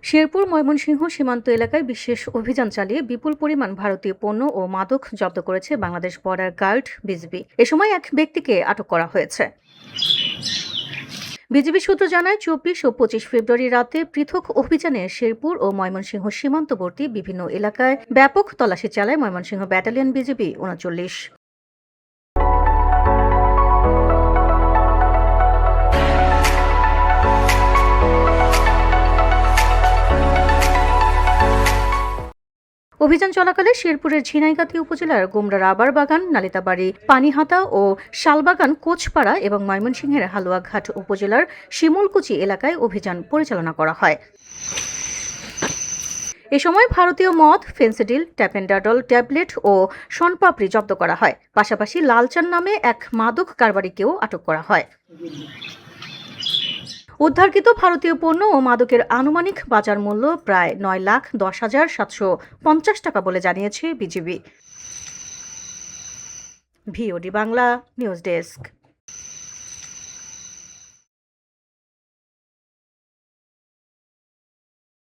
শেরপুর ময়মনসিংহ সীমান্ত এলাকায় বিশেষ অভিযান চালিয়ে বিপুল পরিমাণ ভারতীয় পণ্য ও মাদক জব্দ করেছে বাংলাদেশ বর্ডার গার্ড বিজিবি। এ সময় এক ব্যক্তিকে আটক করা হয়েছে। বিজিবি সূত্র জানায় ২৪ ও ২৫ ফেব্রুয়ারি রাতে পৃথক অভিযানে শেরপুর ও ময়মনসিংহ সীমান্তবর্তী বিভিন্ন এলাকায় ব্যাপক তল্লাশি চালায় ময়মনসিংহ ব্যাটালিয়ন বিজিবি ৩৯। অভিযান চলাকালে শেরপুরের ঝিনাইগাতী উপজেলার গোমরা রাবার বাগান, নালিতাবাড়ি, পানিহাতা ও শালবাগান, কোচপাড়া এবং ময়মনসিংহের হালুয়াঘাট উপজেলার শিমুলকুচি এলাকায় অভিযান পরিচালনা করা হয়। এ সময় ভারতীয় মদ, ফেন্সিডিল, ট্যাপেন্ডাডল ট্যাবলেট ও শনপাপড়ি জব্দ করা হয়। পাশাপাশি লালচান নামে এক মাদক কারবারিকেও আটক করা হয়। উদ্ধারকৃত ভারতীয় পণ্য ও মাদকের আনুমানিক বাজার মূল্য প্রায় ৯,১০,৭৫০ টাকা বলে জানিয়েছে BGB. VOD Bangla news desk.